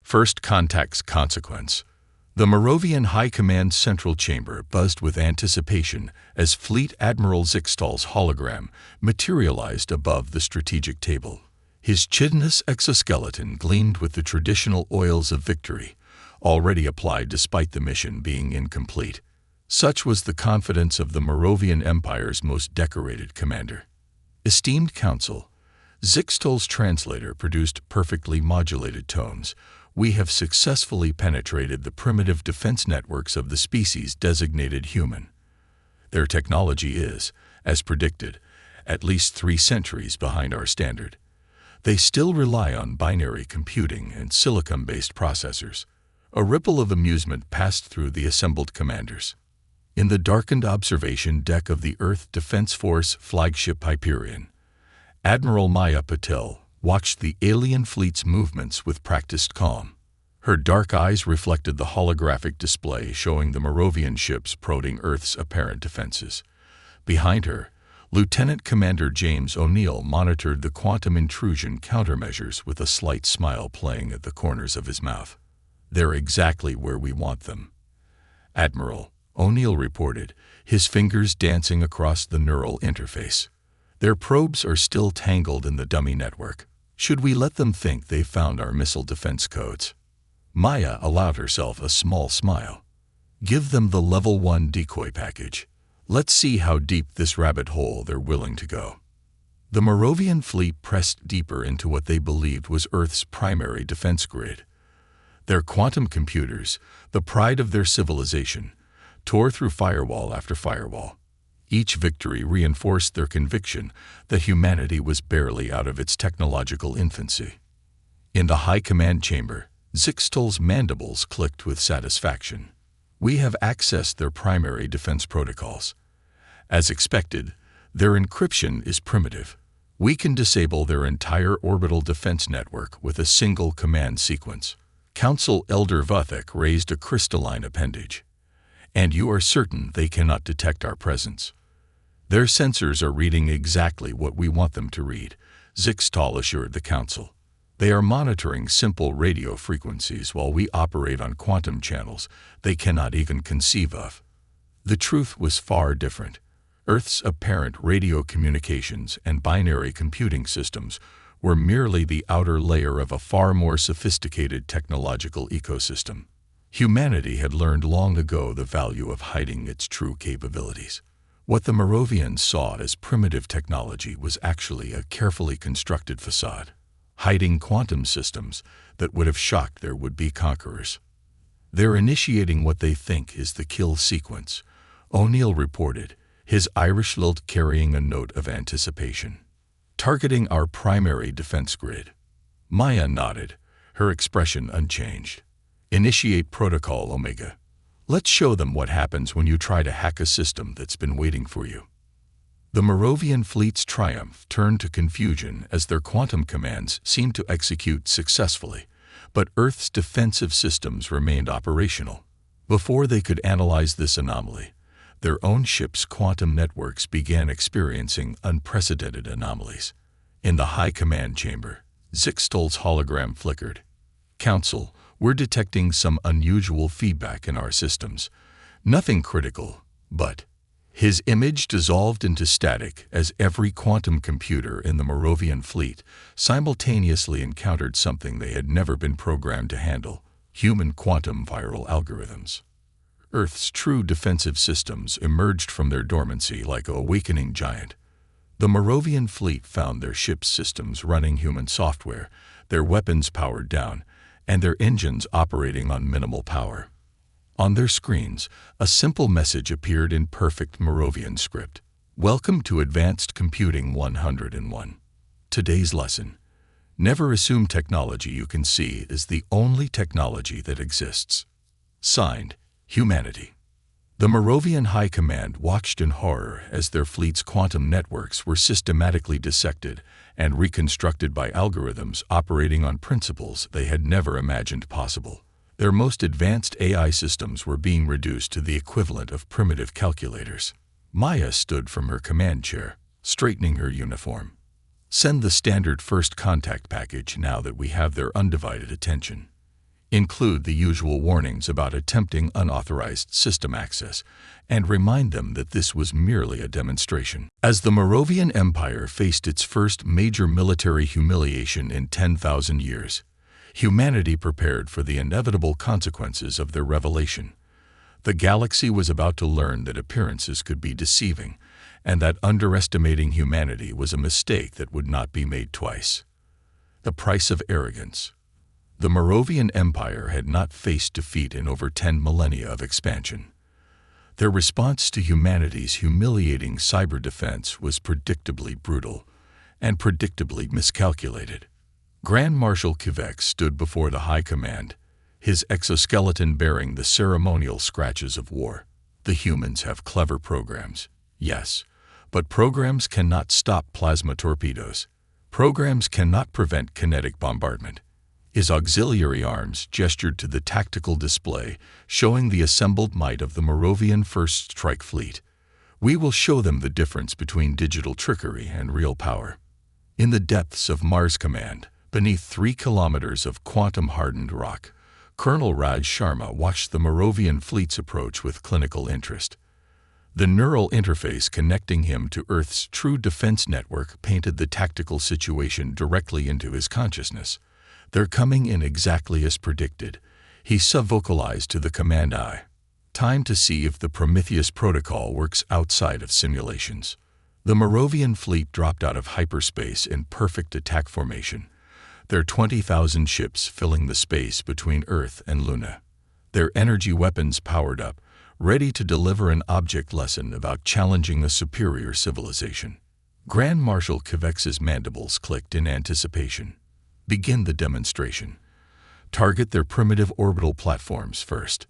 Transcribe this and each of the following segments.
First contact's consequence. The Moravian High Command Central Chamber buzzed with anticipation as Fleet Admiral Zixtal's hologram materialized above the strategic table. His chitinous exoskeleton gleamed with the traditional oils of victory, already applied despite the mission being incomplete. Such was the confidence of the Moravian Empire's most decorated commander. Esteemed Council, Zixtal's translator produced perfectly modulated tones. We have successfully penetrated the primitive defense networks of the species designated human. Their technology is, as predicted, at least 3 centuries behind our standard. They still rely on binary computing and silicon-based processors. A ripple of amusement passed through the assembled commanders. In the darkened observation deck of the Earth Defense Force flagship Hyperion, Admiral Maya Patel watched the alien fleet's movements with practiced calm. Her dark eyes reflected the holographic display showing the Moravian ships prodding Earth's apparent defenses. Behind her, Lieutenant Commander James O'Neill monitored the quantum intrusion countermeasures with a slight smile playing at the corners of his mouth. They're exactly where we want them, Admiral O'Neill reported, his fingers dancing across the neural interface. Their probes are still tangled in the dummy network. Should we let them think they've found our missile defense codes? Maya allowed herself a small smile. Give them the Level 1 decoy package. Let's see how deep this rabbit hole they're willing to go. The Moravian fleet pressed deeper into what they believed was Earth's primary defense grid. Their quantum computers, the pride of their civilization, tore through firewall after firewall. Each victory reinforced their conviction that humanity was barely out of its technological infancy. In the High Command Chamber, Zixtal's mandibles clicked with satisfaction. We have accessed their primary defense protocols. As expected, their encryption is primitive. We can disable their entire orbital defense network with a single command sequence. Council Elder Vuthek raised a crystalline appendage. And you are certain they cannot detect our presence. Their sensors are reading exactly what we want them to read, Zixtal assured the Council. They are monitoring simple radio frequencies while we operate on quantum channels they cannot even conceive of. The truth was far different. Earth's apparent radio communications and binary computing systems were merely the outer layer of a far more sophisticated technological ecosystem. Humanity had learned long ago the value of hiding its true capabilities. What the Moravians saw as primitive technology was actually a carefully constructed facade, hiding quantum systems that would have shocked their would-be conquerors. They're initiating what they think is the kill sequence, O'Neill reported, his Irish lilt carrying a note of anticipation. Targeting our primary defense grid. Maya nodded, her expression unchanged. Initiate Protocol Omega. Let's show them what happens when you try to hack a system that's been waiting for you. The Moravian fleet's triumph turned to confusion as their quantum commands seemed to execute successfully, but Earth's defensive systems remained operational. Before they could analyze this anomaly, their own ship's quantum networks began experiencing unprecedented anomalies. In the High Command Chamber, Zixtal's hologram flickered. Council, we're detecting some unusual feedback in our systems. Nothing critical, but his image dissolved into static as every quantum computer in the Moravian fleet simultaneously encountered something they had never been programmed to handle: human quantum viral algorithms. Earth's true defensive systems emerged from their dormancy like a awakening giant. The Moravian fleet found their ship's systems running human software, their weapons powered down, and their engines operating on minimal power. On their screens, a simple message appeared in perfect Moravian script. Welcome to Advanced Computing 101. Today's lesson: never assume technology you can see is the only technology that exists. Signed, Humanity. The Moravian High Command watched in horror as their fleet's quantum networks were systematically dissected and reconstructed by algorithms operating on principles they had never imagined possible. Their most advanced AI systems were being reduced to the equivalent of primitive calculators. Maya stood from her command chair, straightening her uniform. Send the standard first contact package now that we have their undivided attention. Include the usual warnings about attempting unauthorized system access, and remind them that this was merely a demonstration. As the Moravian Empire faced its first major military humiliation in 10,000 years, humanity prepared for the inevitable consequences of their revelation. The galaxy was about to learn that appearances could be deceiving, and that underestimating humanity was a mistake that would not be made twice. The price of arrogance. The Moravian Empire had not faced defeat in over 10 millennia of expansion. Their response to humanity's humiliating cyber defense was predictably brutal and predictably miscalculated. Grand Marshal Kivek stood before the High Command, his exoskeleton bearing the ceremonial scratches of war. The humans have clever programs, yes, but programs cannot stop plasma torpedoes. Programs cannot prevent kinetic bombardment. His auxiliary arms gestured to the tactical display, showing the assembled might of the Moravian First Strike Fleet. We will show them the difference between digital trickery and real power. In the depths of Mars Command, beneath 3 kilometers of quantum-hardened rock, Colonel Raj Sharma watched the Moravian fleet's approach with clinical interest. The neural interface connecting him to Earth's true defense network painted the tactical situation directly into his consciousness. They're coming in exactly as predicted, he subvocalized to the command eye. Time to see if the Prometheus protocol works outside of simulations. The Moravian fleet dropped out of hyperspace in perfect attack formation, their 20,000 ships filling the space between Earth and Luna. Their energy weapons powered up, ready to deliver an object lesson about challenging a superior civilization. Grand Marshal Kivek's mandibles clicked in anticipation. Begin the demonstration. Target their primitive orbital platforms first.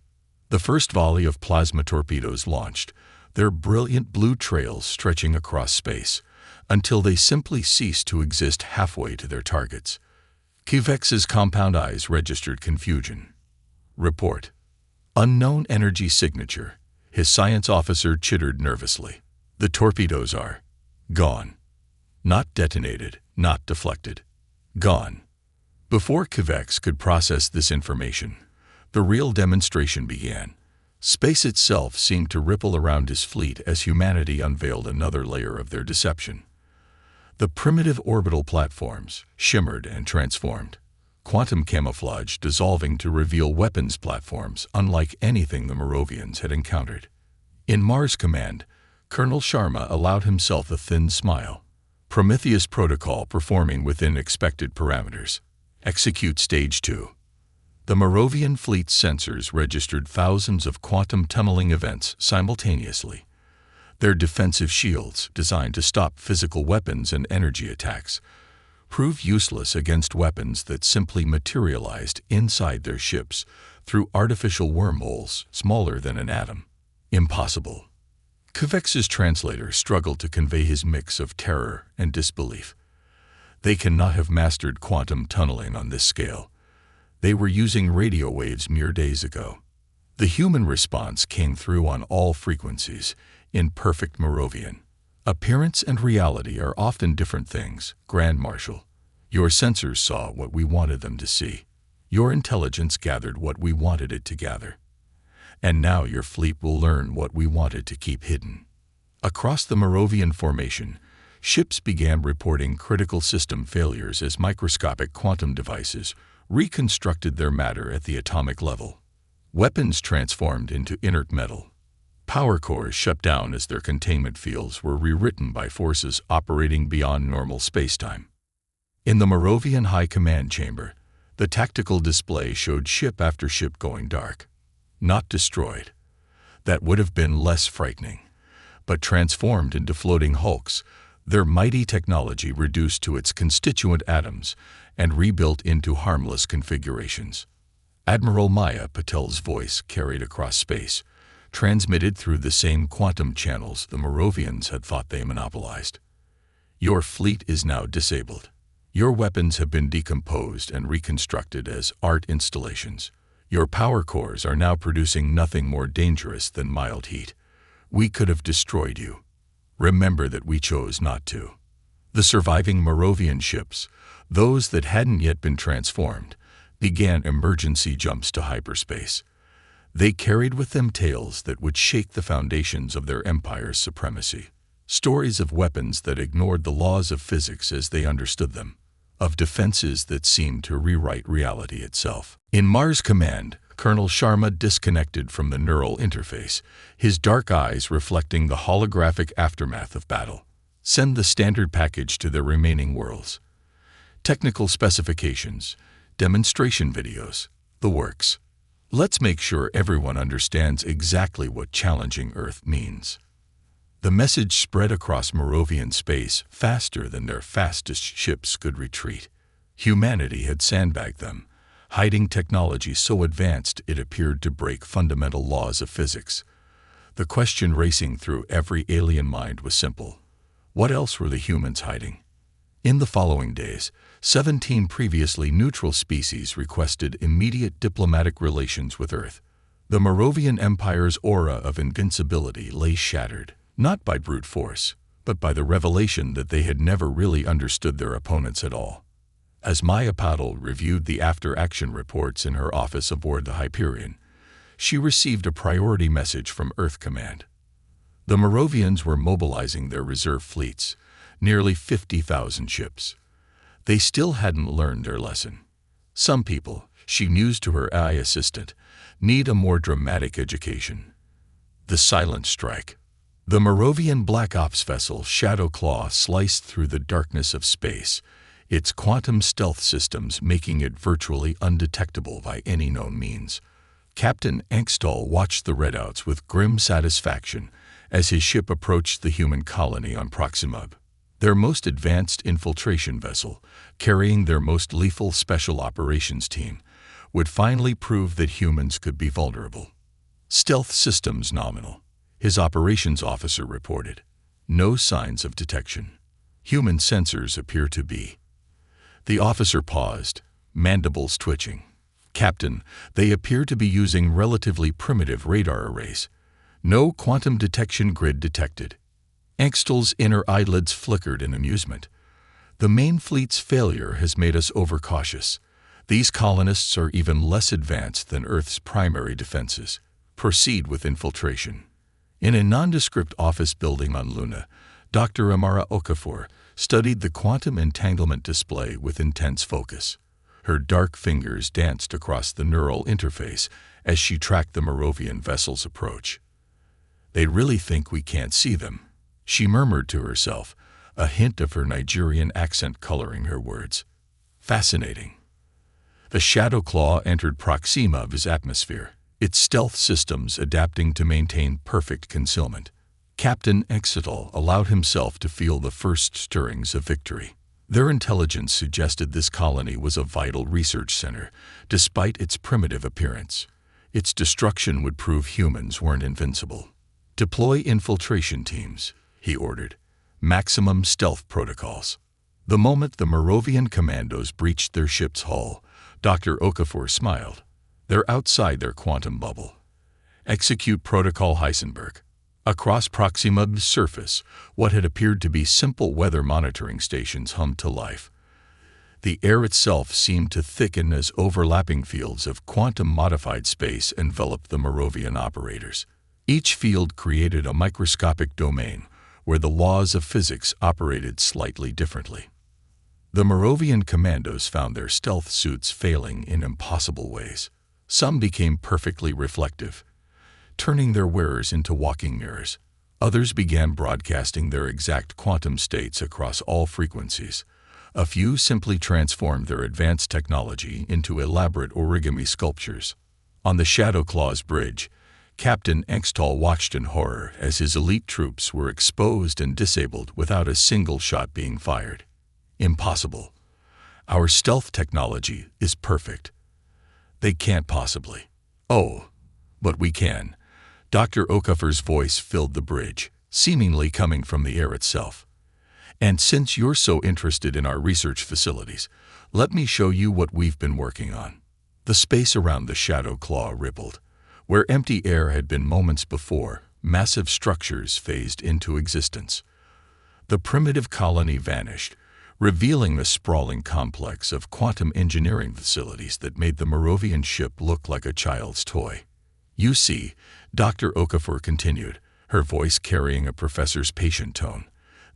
The first volley of plasma torpedoes launched, their brilliant blue trails stretching across space, until they simply ceased to exist halfway to their targets. Kivek's compound eyes registered confusion. Report. Unknown energy signature. His science officer chittered nervously. The torpedoes are gone. Not detonated, not deflected. Gone. Before Kivek could process this information, the real demonstration began. Space itself seemed to ripple around his fleet as humanity unveiled another layer of their deception. The primitive orbital platforms shimmered and transformed, quantum camouflage dissolving to reveal weapons platforms unlike anything the Moravians had encountered. In Mars Command, Colonel Sharma allowed himself a thin smile. Prometheus protocol performing within expected parameters. Execute Stage 2. The Moravian fleet's sensors registered thousands of quantum tunneling events simultaneously. Their defensive shields, designed to stop physical weapons and energy attacks, proved useless against weapons that simply materialized inside their ships through artificial wormholes smaller than an atom. Impossible. Kivek's translator struggled to convey his mix of terror and disbelief. They cannot have mastered quantum tunneling on this scale. They were using radio waves mere days ago. The human response came through on all frequencies, in perfect Moravian. Appearance and reality are often different things, Grand Marshal. Your sensors saw what we wanted them to see. Your intelligence gathered what we wanted it to gather. And now your fleet will learn what we wanted to keep hidden. Across the Moravian formation, ships began reporting critical system failures as microscopic quantum devices reconstructed their matter at the atomic level. Weapons transformed into inert metal. Power cores shut down as their containment fields were rewritten by forces operating beyond normal spacetime. In the Moravian High Command Chamber, the tactical display showed ship after ship going dark. Not destroyed. That would have been less frightening, but transformed into floating hulks, their mighty technology reduced to its constituent atoms and rebuilt into harmless configurations. Admiral Maya Patel's voice carried across space, transmitted through the same quantum channels the Moravians had thought they monopolized. Your fleet is now disabled. Your weapons have been decomposed and reconstructed as art installations. Your power cores are now producing nothing more dangerous than mild heat. We could have destroyed you. Remember that we chose not to. The surviving Moravian ships, those that hadn't yet been transformed, began emergency jumps to hyperspace. They carried with them tales that would shake the foundations of their empire's supremacy. Stories of weapons that ignored the laws of physics as they understood them, of defenses that seemed to rewrite reality itself. In Mars Command, Colonel Sharma disconnected from the neural interface, his dark eyes reflecting the holographic aftermath of battle. Send the standard package to their remaining worlds. Technical specifications, demonstration videos, the works. Let's make sure everyone understands exactly what challenging Earth means. The message spread across Moravian space faster than their fastest ships could retreat. Humanity had sandbagged them, hiding technology so advanced it appeared to break fundamental laws of physics. The question racing through every alien mind was simple. What else were the humans hiding? In the following days, 17 previously neutral species requested immediate diplomatic relations with Earth. The Moravian Empire's aura of invincibility lay shattered, not by brute force, but by the revelation that they had never really understood their opponents at all. As Maya Patel reviewed the after-action reports in her office aboard the Hyperion, she received a priority message from Earth Command. The Moravians were mobilizing their reserve fleets, nearly 50,000 ships. They still hadn't learned their lesson. Some people, she mused to her AI assistant, need a more dramatic education. The silent strike. The Moravian Black Ops vessel Shadow Claw sliced through the darkness of space, its quantum stealth systems making it virtually undetectable by any known means. Captain Engstall watched the redouts with grim satisfaction as his ship approached the human colony on Proxima. Their most advanced infiltration vessel, carrying their most lethal special operations team, would finally prove that humans could be vulnerable. Stealth systems nominal, his operations officer reported. No signs of detection. Human sensors appear to be. The officer paused, mandibles twitching. Captain, they appear to be using relatively primitive radar arrays. No quantum detection grid detected. Engstall's inner eyelids flickered in amusement. The main fleet's failure has made us overcautious. These colonists are even less advanced than Earth's primary defenses. Proceed with infiltration. In a nondescript office building on Luna, Dr. Amara Okafor studied the quantum entanglement display with intense focus. Her dark fingers danced across the neural interface as she tracked the Moravian vessel's approach. They really think we can't see them, she murmured to herself, a hint of her Nigerian accent coloring her words. Fascinating. The Shadow Claw entered Proxima's atmosphere, its stealth systems adapting to maintain perfect concealment. Captain Exetal allowed himself to feel the first stirrings of victory. Their intelligence suggested this colony was a vital research center, despite its primitive appearance. Its destruction would prove humans weren't invincible. Deploy infiltration teams, he ordered. Maximum stealth protocols. The moment the Moravian commandos breached their ship's hull, Dr. Okafor smiled. They're outside their quantum bubble. Execute Protocol Heisenberg. Across Proxima's surface, what had appeared to be simple weather monitoring stations hummed to life. The air itself seemed to thicken as overlapping fields of quantum-modified space enveloped the Moravian operators. Each field created a microscopic domain where the laws of physics operated slightly differently. The Moravian commandos found their stealth suits failing in impossible ways. Some became perfectly reflective, turning their wearers into walking mirrors. Others began broadcasting their exact quantum states across all frequencies. A few simply transformed their advanced technology into elaborate origami sculptures. On the Shadow Claw's bridge, Captain Engstall watched in horror as his elite troops were exposed and disabled without a single shot being fired. Impossible. Our stealth technology is perfect. They can't possibly. Oh, but we can. Dr. Okafor's voice filled the bridge, seemingly coming from the air itself. And since you're so interested in our research facilities, let me show you what we've been working on. The space around the Shadow Claw rippled. Where empty air had been moments before, massive structures phased into existence. The primitive colony vanished, revealing the sprawling complex of quantum engineering facilities that made the Moravian ship look like a child's toy. "You see," Dr. Okafor continued, her voice carrying a professor's patient tone,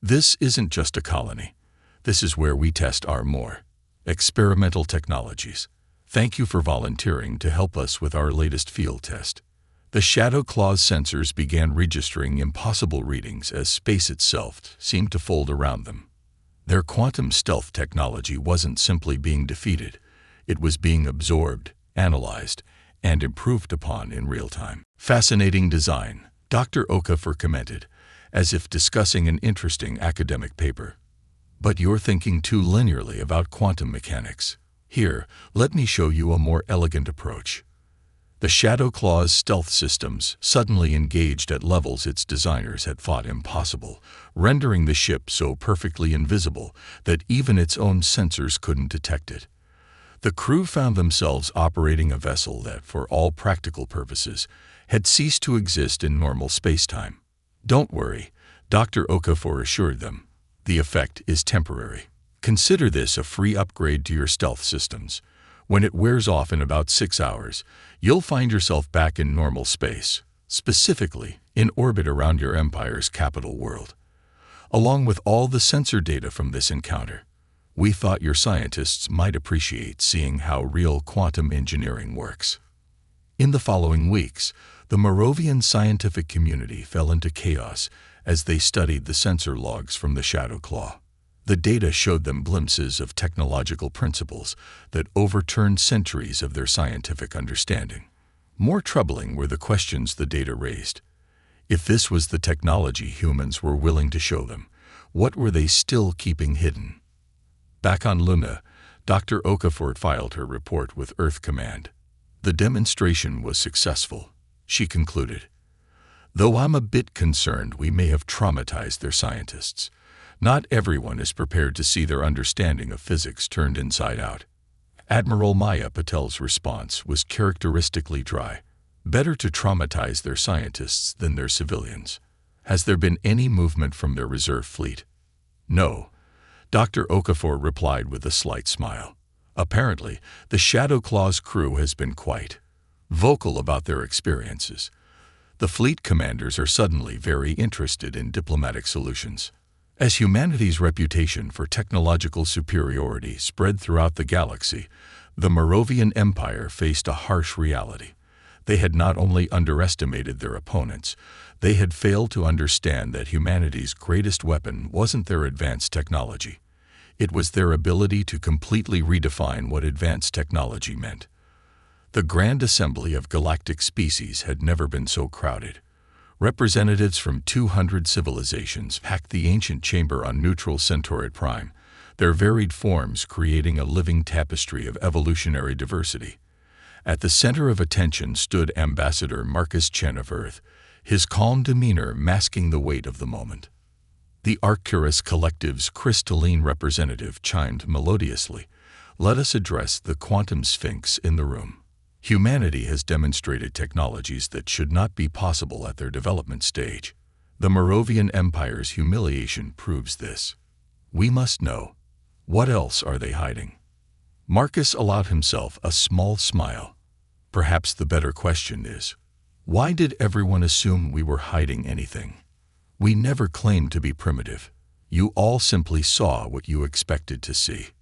"this isn't just a colony. This is where we test our more experimental technologies. Thank you for volunteering to help us with our latest field test." The Shadow Claw's sensors began registering impossible readings as space itself seemed to fold around them. Their quantum stealth technology wasn't simply being defeated, it was being absorbed, analyzed, and improved upon in real time. "Fascinating design," Dr. Okafor commented, as if discussing an interesting academic paper. "But you're thinking too linearly about quantum mechanics. Here, let me show you a more elegant approach." The Shadow Claw's stealth systems suddenly engaged at levels its designers had thought impossible, rendering the ship so perfectly invisible that even its own sensors couldn't detect it. The crew found themselves operating a vessel that, for all practical purposes, had ceased to exist in normal spacetime. "Don't worry," Dr. Okafor assured them. "The effect is temporary. Consider this a free upgrade to your stealth systems. When it wears off in about 6 hours, you'll find yourself back in normal space, specifically in orbit around your empire's capital world. Along with all the sensor data from this encounter, we thought your scientists might appreciate seeing how real quantum engineering works." In the following weeks, the Moravian scientific community fell into chaos as they studied the sensor logs from the Shadow Claw. The data showed them glimpses of technological principles that overturned centuries of their scientific understanding. More troubling were the questions the data raised. If this was the technology humans were willing to show them, what were they still keeping hidden? Back on Luna, Dr. Okafor filed her report with Earth Command. "The demonstration was successful," she concluded. "Though I'm a bit concerned we may have traumatized their scientists. Not everyone is prepared to see their understanding of physics turned inside out." Admiral Maya Patel's response was characteristically dry. "Better to traumatize their scientists than their civilians. Has there been any movement from their reserve fleet?" "No," Dr. Okafor replied with a slight smile. "Apparently, the Shadow Claw's crew has been quite vocal about their experiences. The fleet commanders are suddenly very interested in diplomatic solutions." As humanity's reputation for technological superiority spread throughout the galaxy, the Moravian Empire faced a harsh reality. They had not only underestimated their opponents, they had failed to understand that humanity's greatest weapon wasn't their advanced technology. It was their ability to completely redefine what advanced technology meant. The Grand Assembly of Galactic Species had never been so crowded. Representatives from 200 civilizations packed the ancient chamber on neutral Centauride Prime, their varied forms creating a living tapestry of evolutionary diversity. At the center of attention stood Ambassador Marcus Chen of Earth, his calm demeanor masking the weight of the moment. The Arcturus Collective's crystalline representative chimed melodiously, "Let us address the quantum sphinx in the room. Humanity has demonstrated technologies that should not be possible at their development stage. The Moravian Empire's humiliation proves this. We must know, what else are they hiding?" Marcus allowed himself a small smile. "Perhaps the better question is, why did everyone assume we were hiding anything? We never claimed to be primitive. You all simply saw what you expected to see."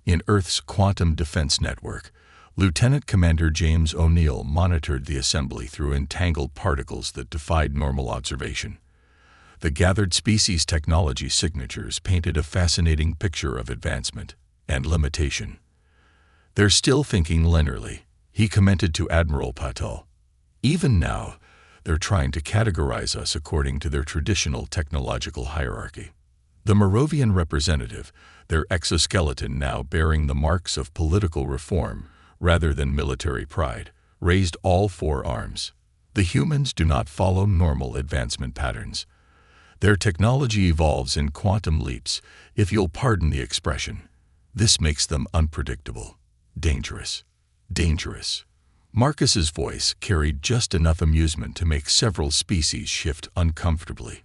In Earth's quantum defense network, Lieutenant Commander James O'Neill monitored the assembly through entangled particles that defied normal observation. The gathered species technology signatures painted a fascinating picture of advancement and limitation. "They're still thinking linearly," he commented to Admiral Patel. "Even now, they're trying to categorize us according to their traditional technological hierarchy." The Moravian representative, their exoskeleton now bearing the marks of political reform rather than military pride, raised all 4 arms. "The humans do not follow normal advancement patterns. Their technology evolves in quantum leaps, if you'll pardon the expression. This makes them unpredictable. Dangerous. Dangerous." Marcus's voice carried just enough amusement to make several species shift uncomfortably.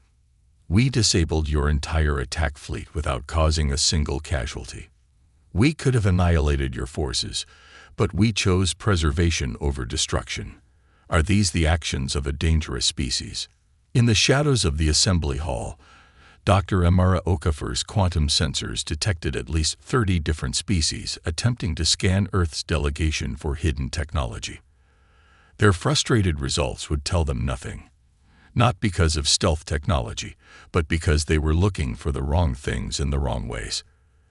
We disabled your entire attack fleet without causing a single casualty. We could have annihilated your forces, but we chose preservation over destruction. Are these the actions of a dangerous species? In the shadows of the assembly hall, Dr. Amara Okafor's quantum sensors detected at least 30 different species attempting to scan Earth's delegation for hidden technology. Their frustrated results would tell them nothing, not because of stealth technology, but because they were looking for the wrong things in the wrong ways.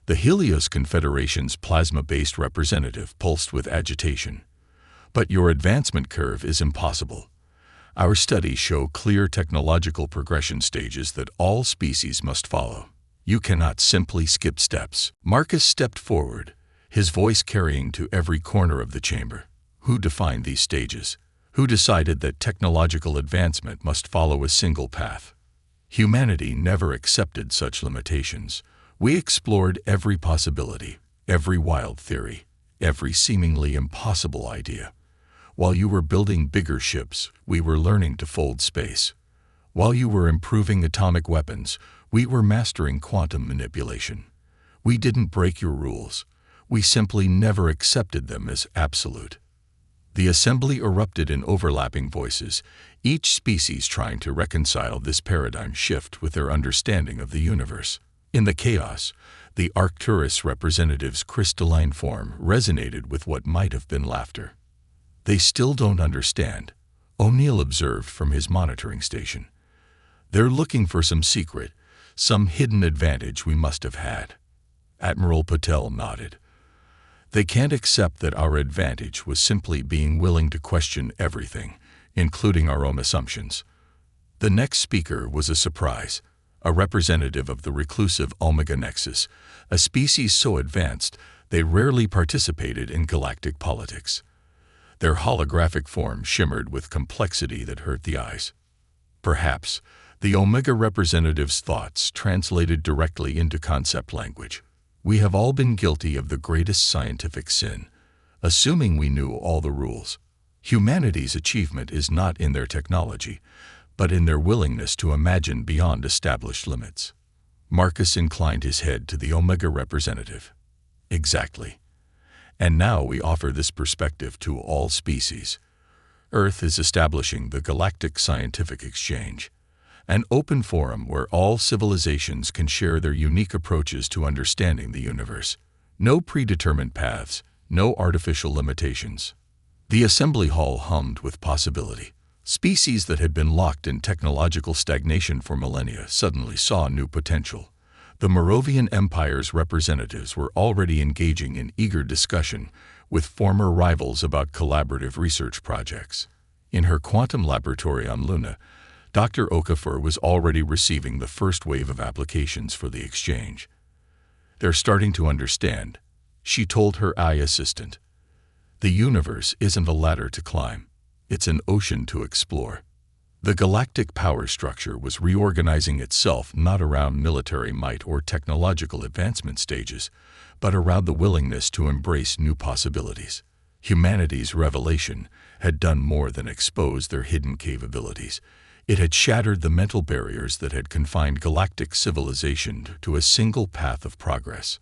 The Helios Confederation's plasma-based representative pulsed with agitation. But your advancement curve is impossible. Our studies show clear technological progression stages that all species must follow. You cannot simply skip steps. Marcus stepped forward, his voice carrying to every corner of the chamber. Who defined these stages? Who decided that technological advancement must follow a single path? Humanity never accepted such limitations. We explored every possibility, every wild theory, every seemingly impossible idea. While you were building bigger ships, we were learning to fold space. While you were improving atomic weapons, we were mastering quantum manipulation. We didn't break your rules. We simply never accepted them as absolute. The assembly erupted in overlapping voices, each species trying to reconcile this paradigm shift with their understanding of the universe. In the chaos, the Arcturus representative's crystalline form resonated with what might have been laughter. They still don't understand, O'Neill observed from his monitoring station. They're looking for some secret, some hidden advantage we must have had. Admiral Patel nodded. They can't accept that our advantage was simply being willing to question everything, including our own assumptions. The next speaker was a surprise, a representative of the reclusive Omega Nexus, a species so advanced they rarely participated in galactic politics. Their holographic form shimmered with complexity that hurt the eyes. Perhaps the Omega representative's thoughts translated directly into concept language. We have all been guilty of the greatest scientific sin, assuming we knew all the rules. Humanity's achievement is not in their technology, but in their willingness to imagine beyond established limits. Marcus inclined his head to the Omega representative. Exactly. And now we offer this perspective to all species. Earth is establishing the Galactic Scientific Exchange, an open forum where all civilizations can share their unique approaches to understanding the universe. No predetermined paths, no artificial limitations. The assembly hall hummed with possibility. Species that had been locked in technological stagnation for millennia suddenly saw new potential. The Moravian Empire's representatives were already engaging in eager discussion with former rivals about collaborative research projects. In her quantum laboratory on Luna, Dr. Okafor was already receiving the first wave of applications for the exchange. They're starting to understand, she told her AI assistant. The universe isn't a ladder to climb. It's an ocean to explore. The galactic power structure was reorganizing itself not around military might or technological advancement stages, but around the willingness to embrace new possibilities. Humanity's revelation had done more than expose their hidden capabilities. It had shattered the mental barriers that had confined galactic civilization to a single path of progress.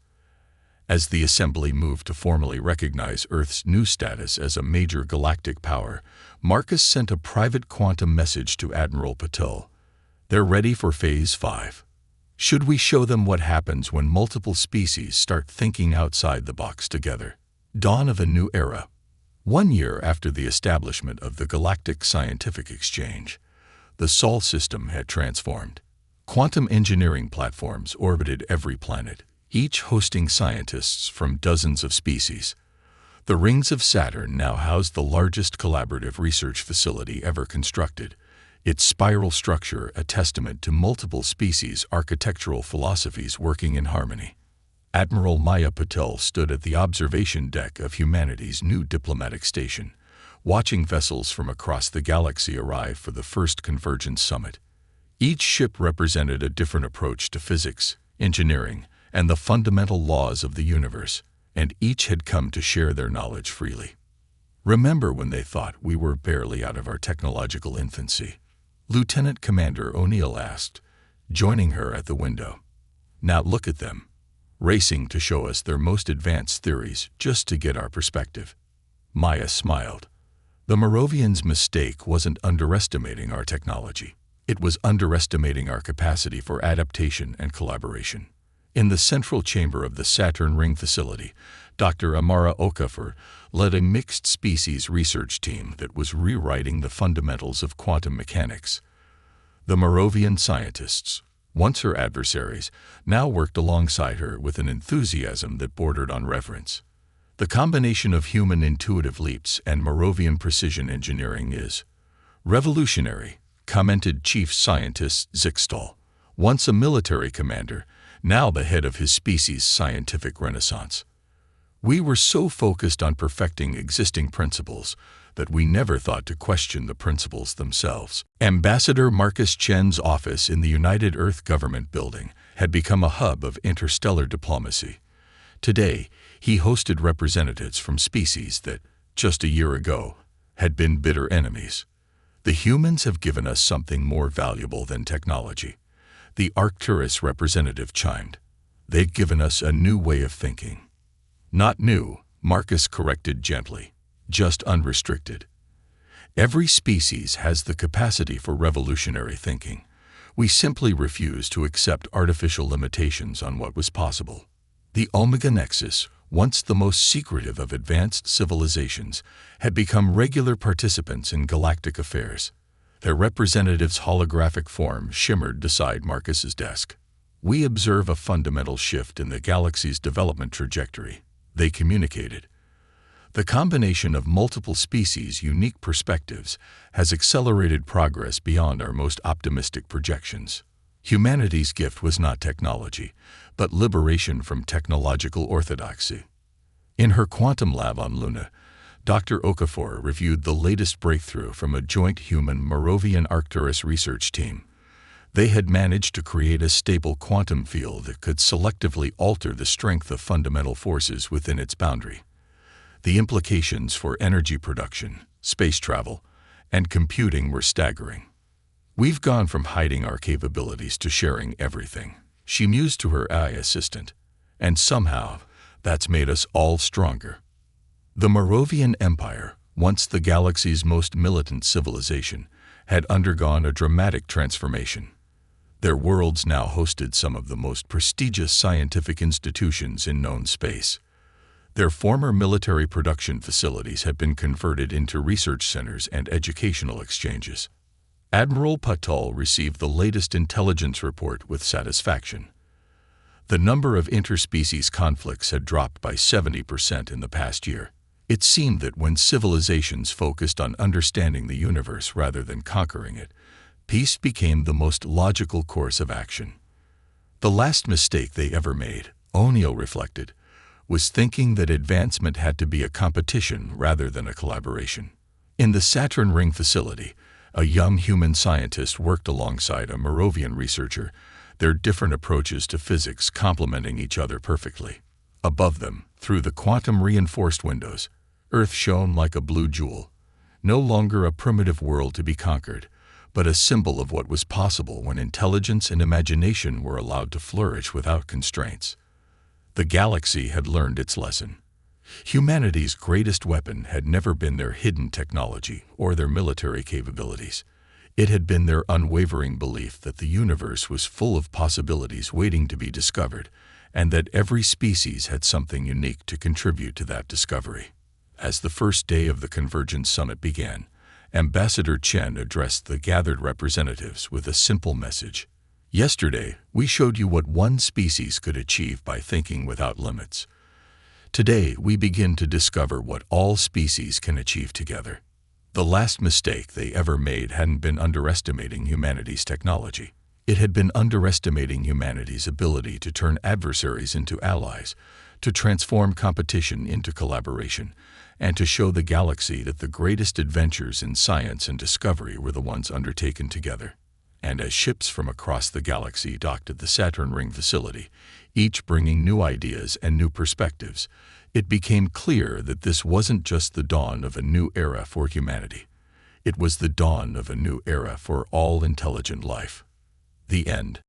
As the assembly moved to formally recognize Earth's new status as a major galactic power, Marcus sent a private quantum message to Admiral Patel. They're ready for Phase 5. Should we show them what happens when multiple species start thinking outside the box together? Dawn of a new era. 1 year after the establishment of the Galactic Scientific Exchange, the Sol system had transformed. Quantum engineering platforms orbited every planet, each hosting scientists from dozens of species. The rings of Saturn now housed the largest collaborative research facility ever constructed, its spiral structure a testament to multiple species' architectural philosophies working in harmony. Admiral Maya Patel stood at the observation deck of humanity's new diplomatic station, watching vessels from across the galaxy arrive for the first Convergence Summit. Each ship represented a different approach to physics, engineering, and the fundamental laws of the universe, and each had come to share their knowledge freely. Remember when they thought we were barely out of our technological infancy? Lieutenant Commander O'Neill asked, joining her at the window. Now look at them, racing to show us their most advanced theories just to get our perspective. Maya smiled. The Moravians' mistake wasn't underestimating our technology. It was underestimating our capacity for adaptation and collaboration. In the central chamber of the Saturn Ring facility, Dr. Amara Okafor led a mixed-species research team that was rewriting the fundamentals of quantum mechanics. The Moravian scientists, once her adversaries, now worked alongside her with an enthusiasm that bordered on reverence. The combination of human intuitive leaps and Moravian precision engineering is revolutionary, commented Chief Scientist Zixtal, once a military commander, now the head of his species' scientific renaissance. We were so focused on perfecting existing principles that we never thought to question the principles themselves. Ambassador Marcus Chen's office in the United Earth Government Building had become a hub of interstellar diplomacy. Today, he hosted representatives from species that, just a year ago, had been bitter enemies. The humans have given us something more valuable than technology. The Arcturus representative chimed. They've given us a new way of thinking. Not new, Marcus corrected gently, just unrestricted. Every species has the capacity for revolutionary thinking. We simply refuse to accept artificial limitations on what was possible. The Omega Nexus, once the most secretive of advanced civilizations, had become regular participants in galactic affairs. Their representative's holographic form shimmered beside Marcus's desk. We observe a fundamental shift in the galaxy's development trajectory, they communicated. The combination of multiple species' unique perspectives has accelerated progress beyond our most optimistic projections. Humanity's gift was not technology, but liberation from technological orthodoxy. In her quantum lab on Luna, Dr. Okafor reviewed the latest breakthrough from a joint human-Moravian Arcturus research team. They had managed to create a stable quantum field that could selectively alter the strength of fundamental forces within its boundary. The implications for energy production, space travel, and computing were staggering. We've gone from hiding our capabilities to sharing everything, she mused to her AI assistant, and somehow that's made us all stronger. The Moravian Empire, once the galaxy's most militant civilization, had undergone a dramatic transformation. Their worlds now hosted some of the most prestigious scientific institutions in known space. Their former military production facilities had been converted into research centers and educational exchanges. Admiral Patel received the latest intelligence report with satisfaction. The number of interspecies conflicts had dropped by 70% in the past year. It seemed that when civilizations focused on understanding the universe rather than conquering it, peace became the most logical course of action. The last mistake they ever made, O'Neill reflected, was thinking that advancement had to be a competition rather than a collaboration. In the Saturn Ring facility, a young human scientist worked alongside a Moravian researcher, their different approaches to physics complementing each other perfectly. Above them, through the quantum-reinforced windows, Earth shone like a blue jewel, no longer a primitive world to be conquered, but a symbol of what was possible when intelligence and imagination were allowed to flourish without constraints. The galaxy had learned its lesson. Humanity's greatest weapon had never been their hidden technology or their military capabilities. It had been their unwavering belief that the universe was full of possibilities waiting to be discovered, and that every species had something unique to contribute to that discovery. As the first day of the Convergence Summit began, Ambassador Chen addressed the gathered representatives with a simple message. Yesterday, we showed you what one species could achieve by thinking without limits. Today, we begin to discover what all species can achieve together. The last mistake they ever made hadn't been underestimating humanity's technology. It had been underestimating humanity's ability to turn adversaries into allies, to transform competition into collaboration, and to show the galaxy that the greatest adventures in science and discovery were the ones undertaken together. And as ships from across the galaxy docked at the Saturn Ring facility, each bringing new ideas and new perspectives, it became clear that this wasn't just the dawn of a new era for humanity. It was the dawn of a new era for all intelligent life. The end.